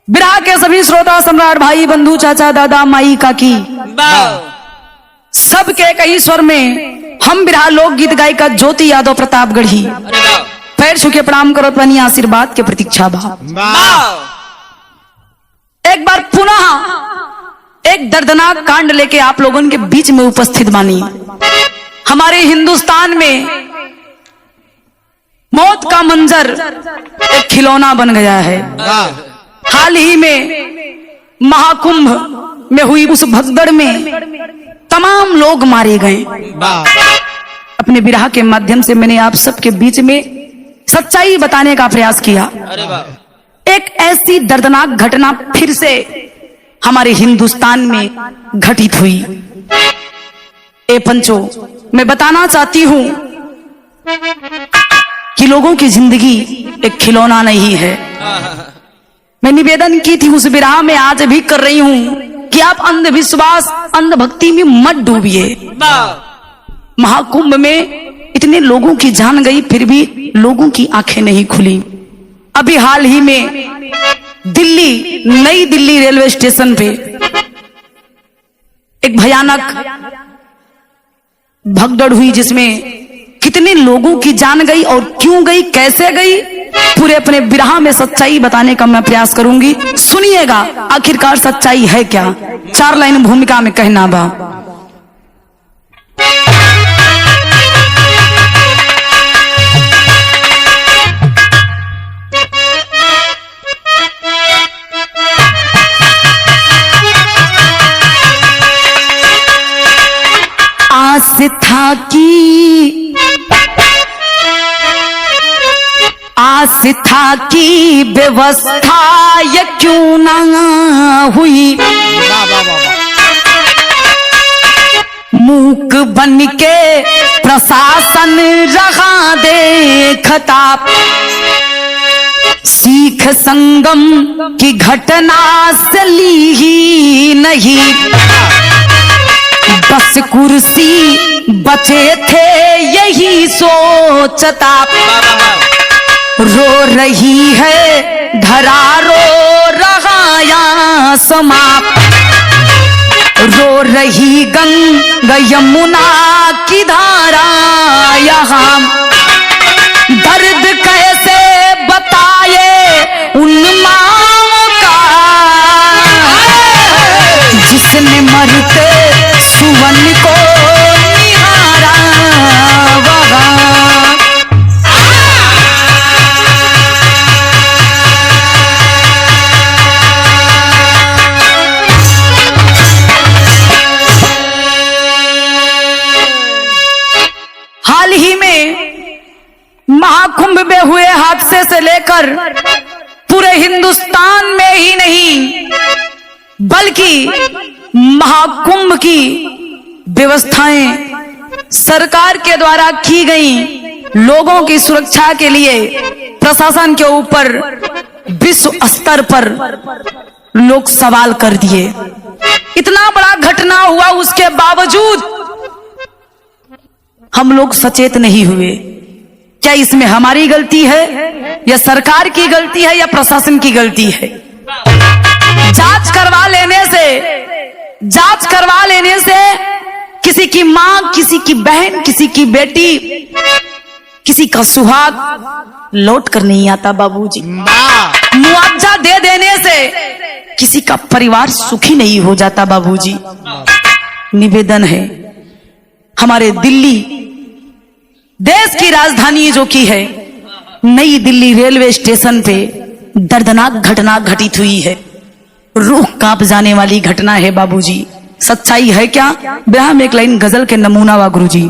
बिरहा के सभी श्रोता सम्राट भाई बंधु चाचा दादा माई काकी सबके कई स्वर में हम बिरहा लोकगीत गायिका ज्योति यादव प्रतापगढ़ी पैर छू के प्रणाम करो बनी आशीर्वाद के प्रतीक्षा भाव। एक बार पुनः एक दर्दनाक कांड लेके आप लोगों के बीच में उपस्थित बानी। हमारे हिंदुस्तान में मौत का मंजर एक खिलौना बन गया है। हाल ही में महाकुंभ में हुई उस भगदड़ में तमाम लोग मारे गए। अपने बिरहा के माध्यम से मैंने आप सबके बीच में सच्चाई बताने का प्रयास किया। एक ऐसी दर्दनाक घटना फिर से हमारे हिंदुस्तान में घटित हुई। ए पंचो, मैं बताना चाहती हूं कि लोगों की जिंदगी एक खिलौना नहीं है। मैं निवेदन की थी उस विराह में, आज भी कर रही हूं कि आप अंधविश्वास अंधभक्ति में मत डूबिए। महाकुंभ में इतने लोगों की जान गई फिर भी लोगों की आंखें नहीं खुली। अभी हाल ही में दिल्ली, नई दिल्ली रेलवे स्टेशन पे एक भयानक भगदड़ हुई जिसमें कितने लोगों की जान गई और क्यों गई, कैसे गई, पूरे अपने बिरहा में सच्चाई बताने का मैं प्रयास करूंगी। सुनिएगा आखिरकार सच्चाई है क्या। 4 लाइन भूमिका में कहना बा। आस था कि व्यवस्था ये क्यों ना हुई, मूक बन के प्रशासन रहा देखता, सीख संगम की घटना से ली ही नहीं, बस कुर्सी बचे थे यही सोचता, रो रही है धरा रो रहा या समाप्त, रो रही गंगा यमुना की धारा यहाँ, दर्द कैसे बताए उन माँओं का जिसने मरते सुवन को निहारा वहाँ। हाल ही में महाकुंभ में हुए हादसे से लेकर पूरे हिंदुस्तान में ही नहीं बल्कि महाकुंभ की व्यवस्थाएं सरकार के द्वारा की गई लोगों की सुरक्षा के लिए प्रशासन के ऊपर विश्व स्तर पर लोग सवाल कर दिए। इतना बड़ा घटना हुआ उसके बावजूद हम लोग सचेत नहीं हुए। क्या इसमें हमारी गलती है या सरकार की गलती है या प्रशासन की गलती है? जांच करवा लेने से किसी की मां, किसी की बहन, किसी की बेटी, किसी का सुहाग लौट कर नहीं आता बाबूजी। मुआवजा दे देने से किसी का परिवार सुखी नहीं हो जाता बाबूजी। निवेदन है हमारे दिल्ली देश की राजधानी जो की है नई दिल्ली रेलवे स्टेशन पे दर्दनाक घटना घटित हुई है। रूह कांप जाने वाली घटना है बाबूजी। सच्चाई है क्या? बिरहा में एक लाइन गजल के नमूना वा गुरुजी।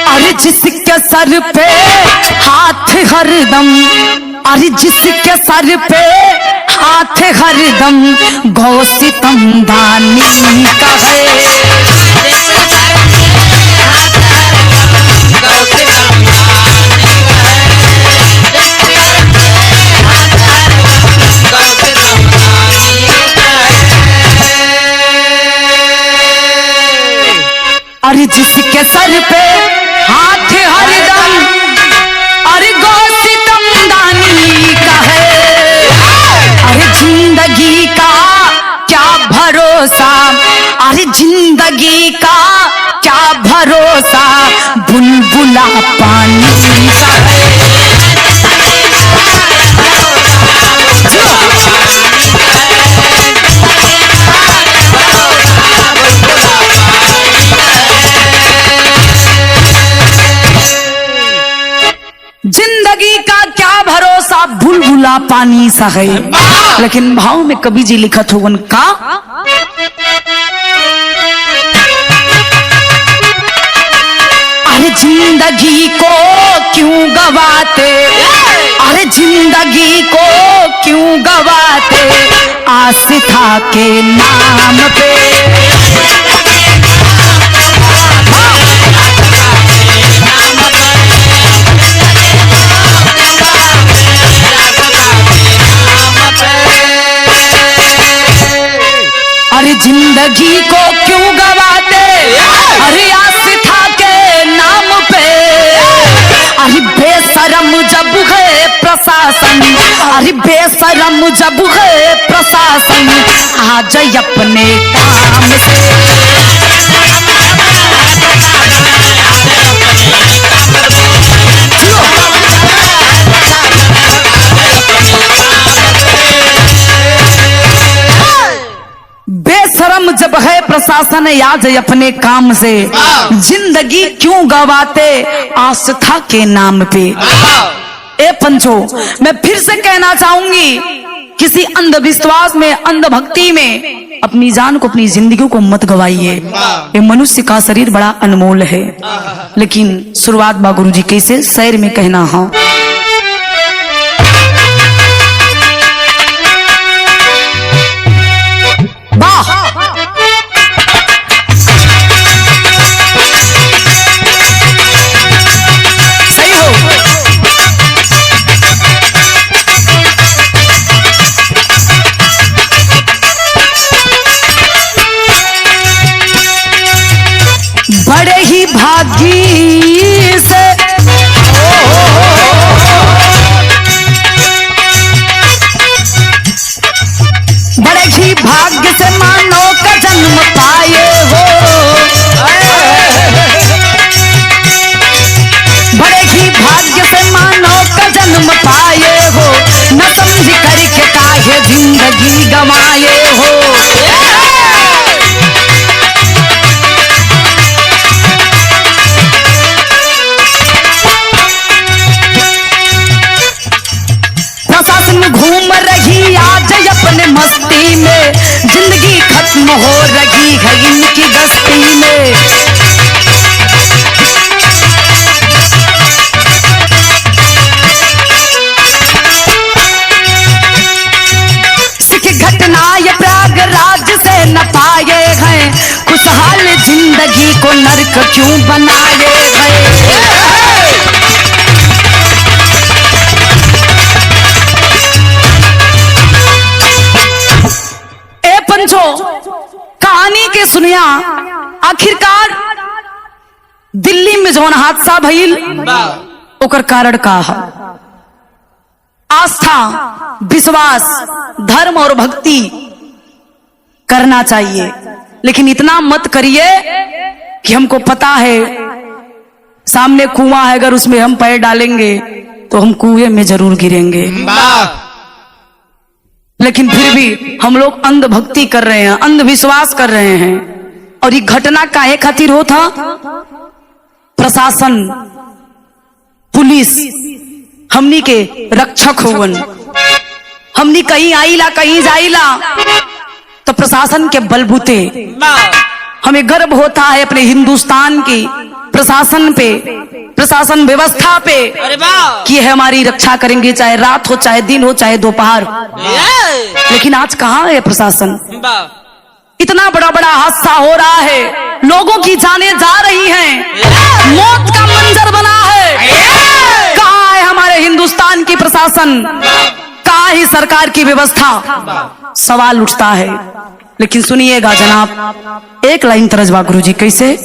अरे जिसके सर पे हाथ हरदम, अरे जिसके सर पे हाथ हरदम गौ सितम दानी का है। जिंदगी का क्या भरोसा, बुलबुला पानी सा है। जिंदगी का क्या भरोसा, बुलबुला पानी सा है। लेकिन भाव में कवि जी लिखत होवन का, अरे जिंदगी को क्यों गवाते, अरे जिंदगी को क्यों गवाते, आस्था के नाम पे। अरे जिंदगी को क्यों गवाते, अरे आस्था के नाम पे। अरे बेशरम जब है प्रशासन, अरे बेशरम जब है प्रशासन, आ जाए अपने काम से। बेशरम जब है प्रशासन, याद अपने काम से। जिंदगी क्यों गवाते, आस्था के नाम पे। ए पंचो, मैं फिर से कहना चाहूंगी, किसी अंधविश्वास में, अंधभक्ति में अपनी जान को, अपनी जिंदगी को मत गवाइए। ये मनुष्य का शरीर बड़ा अनमोल है। लेकिन शुरुआत बा गुरु जी कैसे शहर में कहना है, बड़े ही भाग्य से बड़े ही भाग्य से मानव का जन्म पाए हो, बड़े ही भाग्य से मानव का जन्म पाए हो, न समझ करके काहे जिंदगी गंवाए हो। घूम रही आज अपने मस्ती में, जिंदगी खत्म हो रही है इनकी गस्ती में। सिख घटना ये प्रयागराज से न पाए हैं, खुशहाल जिंदगी को नर्क क्यों बनाए हैं। कहानी के सुनिया, आखिरकार दिल्ली में जौन हादसा भइल ओकर कारण का है। आस्था, विश्वास, धर्म और भक्ति करना चाहिए, लेकिन इतना मत करिए कि हमको पता है सामने कुआं है, अगर उसमें हम पैर डालेंगे तो हम कुएं में जरूर गिरेंगे। लेकिन फिर भी हम लोग अंधभक्ति कर रहे हैं, अंधविश्वास कर रहे हैं। और ये घटना काहे खातिर हो था, प्रशासन, पुलिस हमनी के रक्षक होवन। हमनी कहीं आईला कहीं जाइला तो प्रशासन के बलबूते हमें गर्व होता है अपने हिंदुस्तान की प्रशासन पे, प्रशासन व्यवस्था पे, कि है हमारी रक्षा करेंगे, चाहे रात हो, चाहे दिन हो, चाहे दोपहर। लेकिन आज कहाँ है प्रशासन? इतना बड़ा बड़ा हादसा हो रहा है, लोगों की जानें जा रही हैं, मौत का मंजर बना है। कहाँ है हमारे हिंदुस्तान की प्रशासन? कहाँ ही सरकार की व्यवस्था? सवाल उठता है। लेकिन सुनिएगा जनाब, एक लाइन तरजबा गुरु जी कैसे,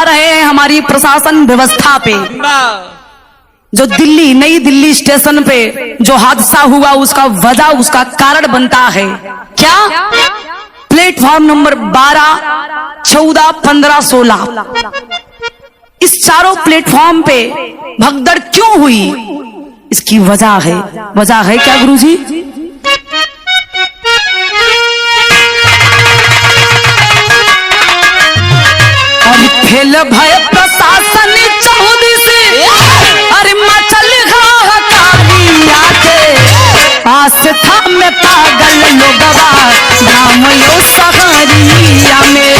रहे हैं हमारी प्रशासन व्यवस्था पे। जो दिल्ली, नई दिल्ली स्टेशन पे जो हादसा हुआ उसका वजह, उसका कारण बनता है क्या? प्लेटफॉर्म नंबर 12, 14, 15, 16 इस चारों प्लेटफॉर्म पे भगदड़ क्यों हुई? इसकी वजह है क्या गुरुजी? और फेल भय प्रशासन 14 से, अरे मचल हाहाकारिया के आस्था में पागल लोगवा नाम यो सहरिया में।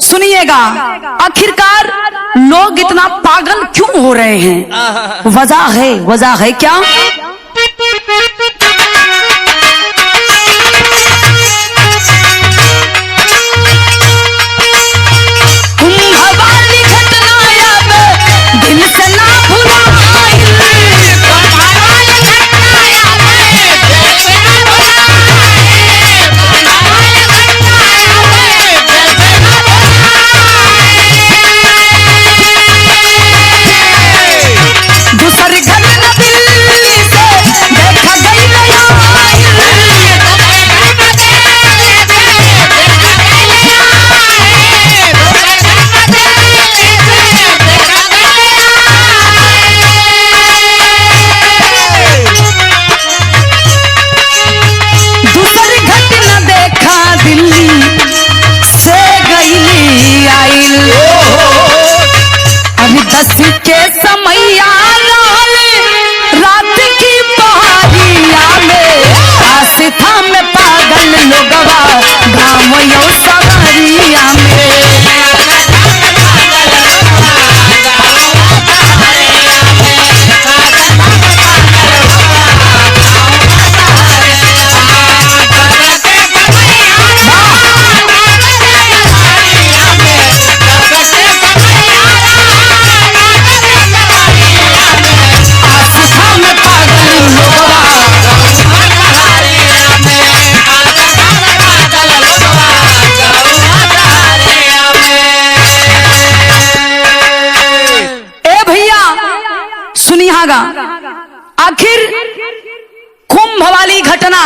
सुनिएगा, आखिरकार लोग इतना पागल क्यों हो रहे हैं? वजह है क्या? के समैया रात की पहाड़िया में आस्था में पागल लोगवा गाँव यो सगरिया में। आखिर कुंभ वाली घटना,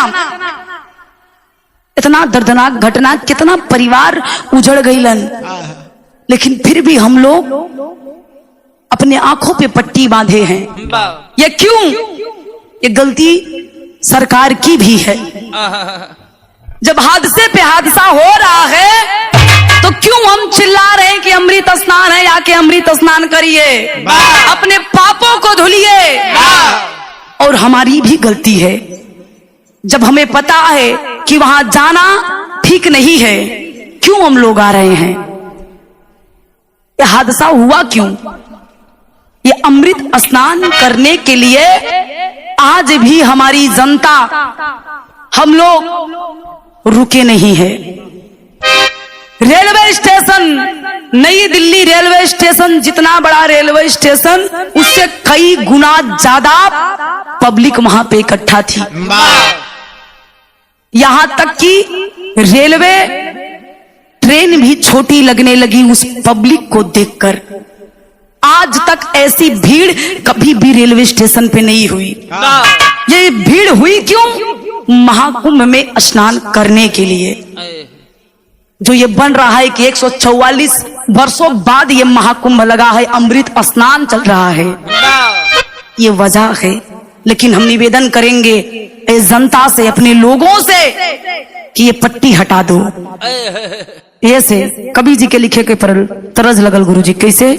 इतना दर्दनाक घटना, कितना परिवार उजड़ गईलन, लेकिन फिर भी हम लोग अपने आंखों पे पट्टी बांधे हैं। ये क्यों? ये गलती सरकार की भी है। जब हादसे पे हादसा हो रहा है तो क्यों हम चिल्ला रहे हैं कि अमृत स्नान है, आके अमृत स्नान करिए, अपने पापों को धुलिए। और हमारी भी गलती है, जब हमें पता है कि वहां जाना ठीक नहीं है, क्यों हम लोग आ रहे हैं? ये हादसा हुआ क्यों? ये अमृत स्नान करने के लिए आज भी हमारी जनता, हम लोग रुके नहीं है। रेलवे स्टेशन, नई दिल्ली रेलवे स्टेशन, जितना बड़ा रेलवे स्टेशन, उससे कई गुना ज्यादा पब्लिक वहां पे इकट्ठा थी। यहां तक कि रेलवे ट्रेन भी छोटी लगने लगी उस पब्लिक को देखकर। आज तक ऐसी भीड़ कभी भी रेलवे स्टेशन पे नहीं हुई। ये भीड़ हुई क्यों? महाकुंभ में स्नान करने के लिए। जो ये बन रहा है कि 144 वर्षों बाद ये महाकुंभ लगा है, अमृत स्नान चल रहा है, ये वजह है। लेकिन हम निवेदन करेंगे इस जनता से, अपने लोगों से, कि ये पट्टी हटा दो। ऐसे कबीर जी के लिखे के पर तरज लगल गुरुजी, कैसे?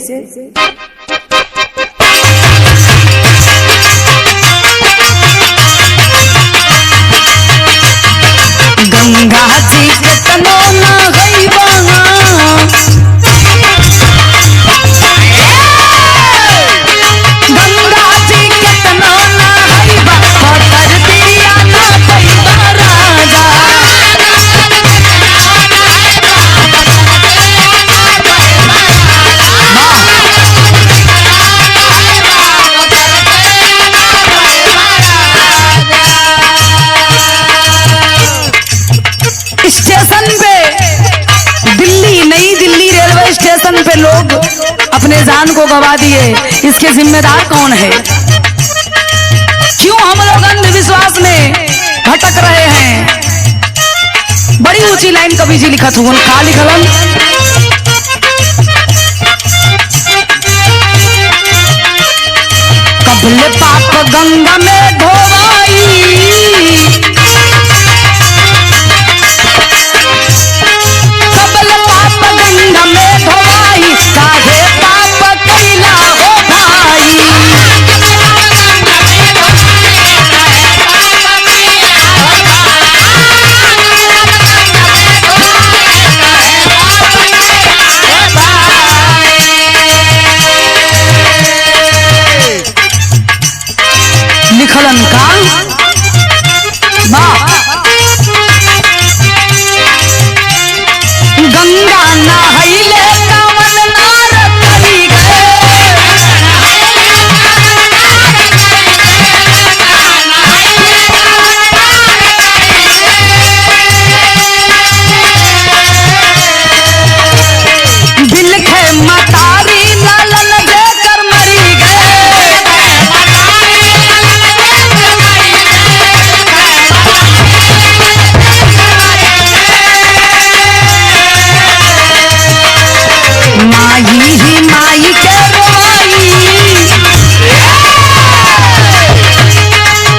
स्टेशन पे, दिल्ली, नई दिल्ली रेलवे स्टेशन पे लोग अपने जान को गवा दिए। इसके जिम्मेदार कौन है? क्यों हम लोग अंधविश्वास में भटक रहे हैं? बड़ी ऊंची लाइन कवि जी लिखत हुआ, का लिखलन? कबले पाप गंगा में धोवाई, कबले पाप गंगा में धोवाई, काहे पाप कैला हो भाई। लिखलन का गंगा नहैले कवन नार करी गए, बिलखे मतारी लालन देकर मरी गए। माई ही माई के रोवाई,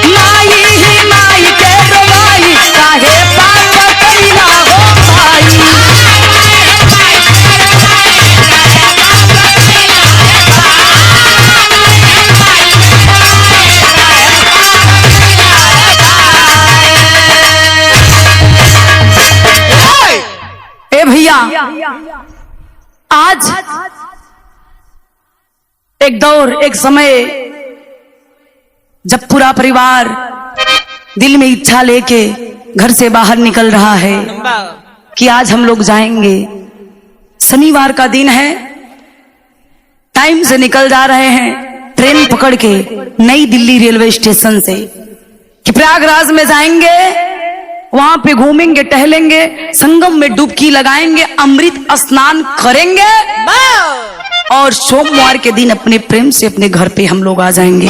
माई ही माई के रोवाई, काहे पाप कैला हो भाई। ए भैया, आज एक दौर, एक समय जब पूरा परिवार दिल में इच्छा लेके घर से बाहर निकल रहा है कि आज हम लोग जाएंगे। शनिवार का दिन है, टाइम से निकल जा रहे हैं ट्रेन पकड़ के नई दिल्ली रेलवे स्टेशन से कि प्रयागराज में जाएंगे, वहां पे घूमेंगे, टहलेंगे, संगम में डुबकी लगाएंगे, अमृत स्नान करेंगे और सोमवार के दिन अपने प्रेम से अपने घर पे हम लोग आ जाएंगे।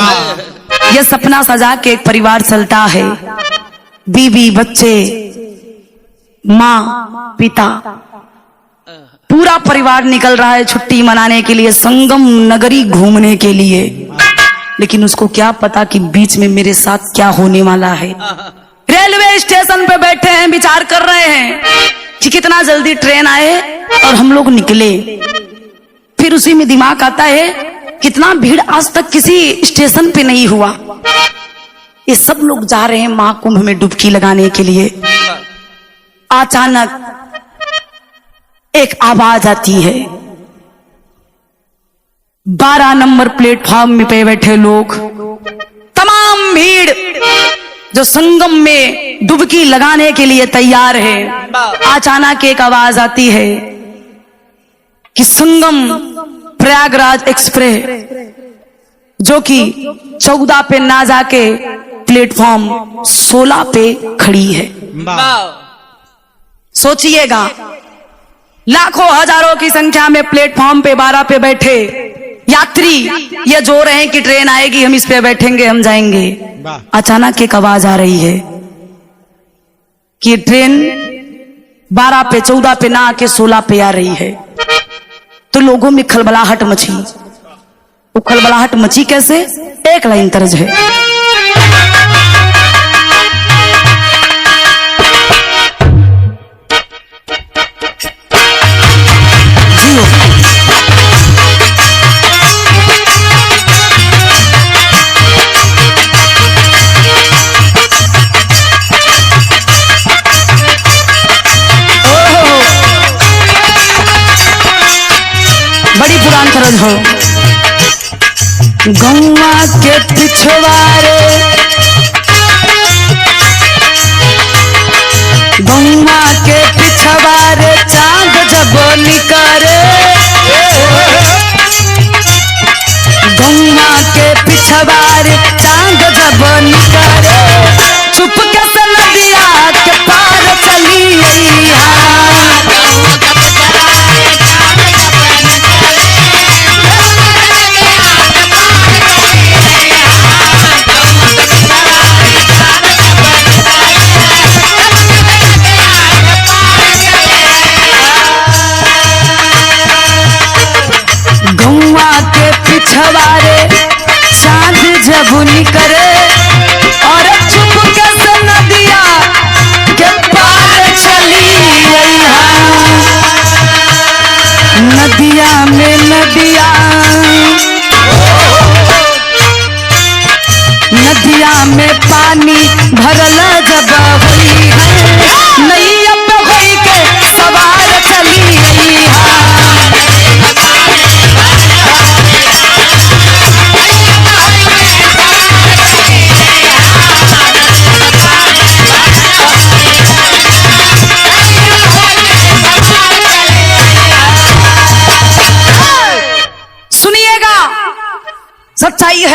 यह सपना सजा के एक परिवार चलता है, बीवी, बच्चे, माँ, पिता, पूरा परिवार निकल रहा है छुट्टी मनाने के लिए, संगम नगरी घूमने के लिए। लेकिन उसको क्या पता कि बीच में मेरे साथ क्या होने वाला है। रेलवे स्टेशन पे बैठे हैं, विचार कर रहे हैं कि कितना जल्दी ट्रेन आए और हम लोग निकले। फिर उसी में दिमाग आता है कितना भीड़, आज तक किसी स्टेशन पे नहीं हुआ। ये सब लोग जा रहे हैं महाकुंभ में डुबकी लगाने के लिए। अचानक एक आवाज आती है, 12 नंबर प्लेटफॉर्म पे बैठे लोग, तमाम भीड़ जो संगम में डुबकी लगाने के लिए तैयार है। अचानक एक आवाज आती है कि संगम प्रयागराज एक्सप्रेस जो कि 14 पे ना जाके प्लेटफॉर्म 16 पे खड़ी है। सोचिएगा, लाखों हजारों की संख्या में प्लेटफॉर्म पे 12 पे बैठे यात्री ये जो रहे हैं कि ट्रेन आएगी, हम इस पे बैठेंगे, हम जाएंगे। अचानक एक आवाज आ रही है कि ट्रेन 12 पे 14 पे ना आके 16 पे आ रही है। तो लोगों में खलबलाहट मची। वो खलबलाहट मची कैसे? एक लाइन तर्ज है, बड़ी पुरान तरज हो। गौवा के पिछवारे, गौवा के पिछवारे चांद जब निकरे, गौवा के पिछवारे चांद जब निकरे, चुपके से नदिया के पार चली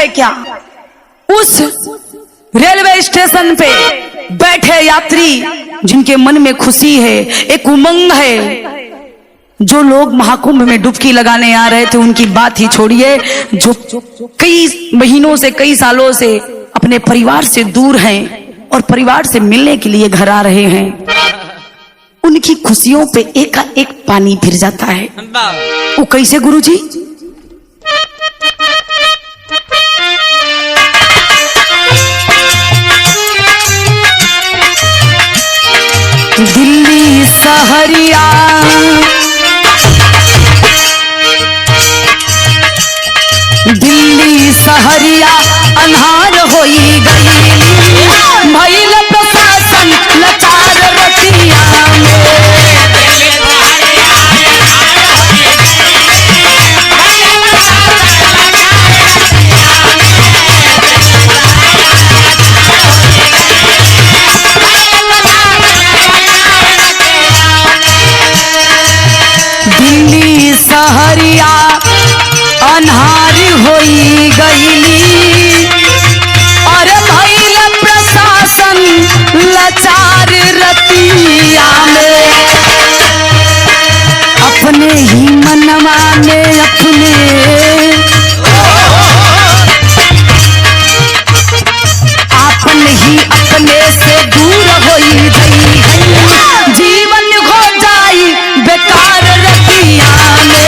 है क्या? उस रेलवे स्टेशन पे बैठे यात्री जिनके मन में खुशी है, एक उमंग है, जो लोग महाकुंभ में डुबकी लगाने आ रहे थे उनकी बात ही छोड़िए, जो कई महीनों से, कई सालों से अपने परिवार से दूर हैं और परिवार से मिलने के लिए घर आ रहे हैं, उनकी खुशियों पे एकाएक पानी फिर जाता है। वो कैसे गुरुजी? दिल्ली सहरिया दिल्ली सहरिया अन्हार होई गई, भइल प्रशासन लाचार रतिया दिल्ली सहरिया अन्हार होई गईली और भइल प्रशासन लाचार रतिया में, अपने ही मनवा में अपने से दूर होई गई, जीवन हो जाई बेकार रतिया में।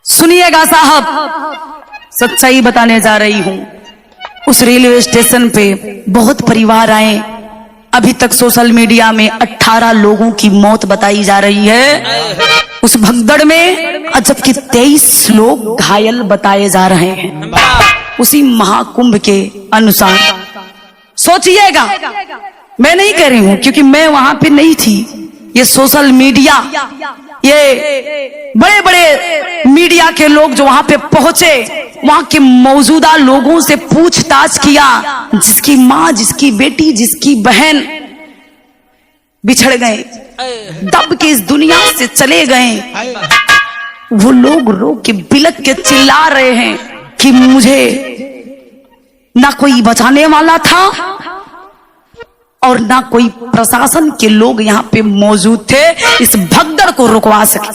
सुनिएगा साहब, सच्चाई बताने जा रही हूं। उस रेलवे स्टेशन पे बहुत परिवार आए, अभी तक सोशल मीडिया में 18 लोगों की मौत बताई जा रही है उस भगदड़ में, जबकि 23 लोग घायल बताए जा रहे हैं उसी महाकुंभ के अनुसार। सोचिएगा, मैं नहीं कह रही हूं क्योंकि मैं वहां पे नहीं थी, ये सोशल मीडिया, ये बड़े बड़े मीडिया के लोग जो वहां पे पहुंचे, वहां के मौजूदा लोगों से पूछताछ किया, जिसकी माँ, जिसकी बेटी, जिसकी बहन बिछड़ गए, दब के इस दुनिया से चले गए, वो लोग रो के बिलक के चिल्ला रहे हैं कि मुझे ना कोई बचाने वाला था और ना कोई प्रशासन के लोग यहाँ पे मौजूद थे इस भगदड़ को रुकवा सके।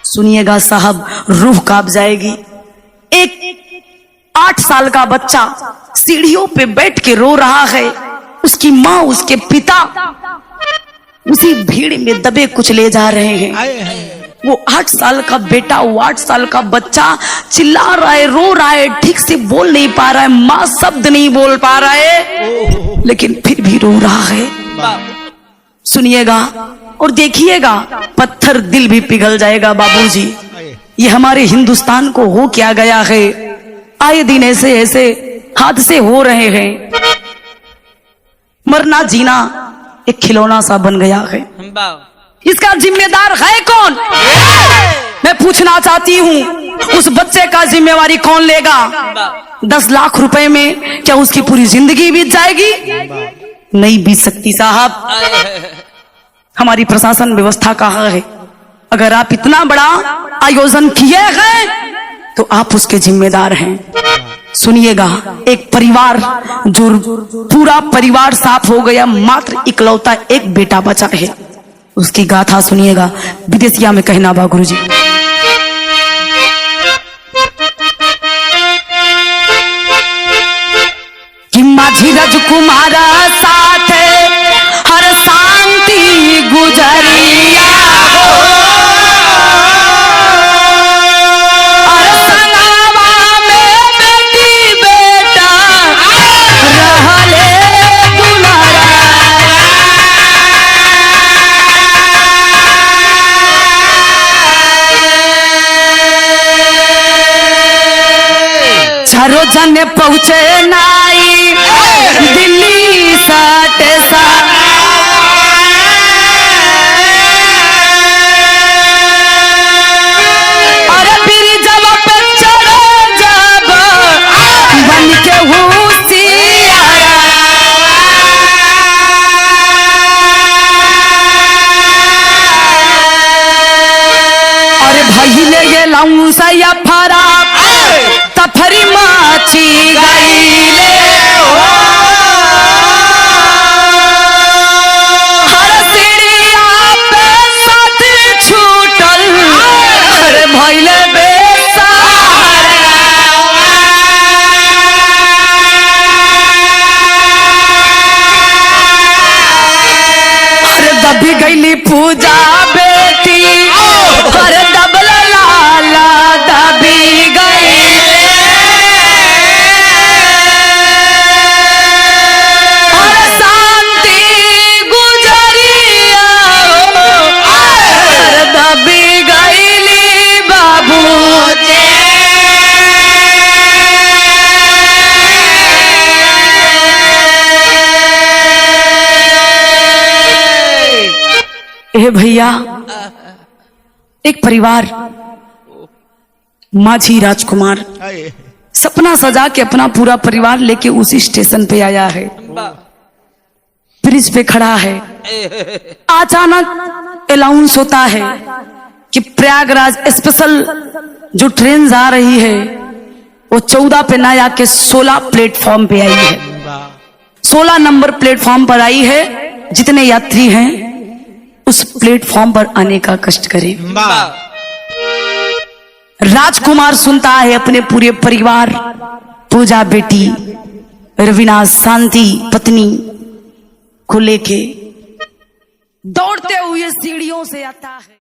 सुनिएगा साहब, रूह कांप जाएगी। एक 8 साल का बच्चा सीढ़ियों पे बैठ के रो रहा है, उसकी माँ, उसके पिता उसी भीड़ में दबे कुचले जा रहे हैं। वो 8 साल का बेटा, वो 8 साल का बच्चा चिल्ला रहा है, रो रहा है, ठीक से बोल नहीं पा रहा है, माँ शब्द नहीं बोल पा रहा है, लेकिन फिर भी रो रहा है। सुनिएगा और देखिएगा, पत्थर दिल भी पिघल जाएगा बाबूजी। ये हमारे हिंदुस्तान को हो क्या गया है, आए दिन ऐसे ऐसे हादसे हो रहे हैं, मरना जीना एक खिलौना सा बन गया है। इसका जिम्मेदार है कौन? मैं पूछना चाहती हूँ, उस बच्चे का जिम्मेवारी कौन लेगा? 10 लाख रुपए में क्या उसकी पूरी जिंदगी बीत जाएगी? नहीं बीत सकती साहब। हमारी प्रशासन व्यवस्था कहाँ है? अगर आप इतना बड़ा आयोजन किए हैं तो आप उसके जिम्मेदार हैं। सुनिएगा, एक परिवार, जो पूरा परिवार साफ हो गया, मात्र इकलौता एक बेटा बचा है, उसकी गाथा सुनिएगा। विदेशिया में कहना बा गुरुजी, कि माझी राजकुमारा साथ हर शांति गुजरिया चारों जने पहुंचे नाई दिल्ली साटे सा, और फिर जब पे लाऊं सया फरा तफरी माची गईले हर सीढ़िया पे साथ छूटल अरे भइले दबी गईली पूजा बेटी पर दबल लाला दबी गई और शांति गुजरिया पर दबी गईली बाबू हे भैया एक परिवार माझी राजकुमार सपना सजा के अपना पूरा परिवार लेके उसी स्टेशन पे आया है, ब्रिज पे खड़ा है। अचानक अनाउंस होता है कि प्रयागराज स्पेशल जो ट्रेन जा रही है वो 14 पे ना आके 16 प्लेटफॉर्म पे आई है, 16 नंबर प्लेटफॉर्म पर आई है। जितने यात्री हैं उस प्लेटफॉर्म पर आने का कष्ट करें। राजकुमार सुनता है अपने पूरे परिवार, पूजा बेटी, रवीना, शांति पत्नी को लेके दौड़ते हुए सीढ़ियों से आता है।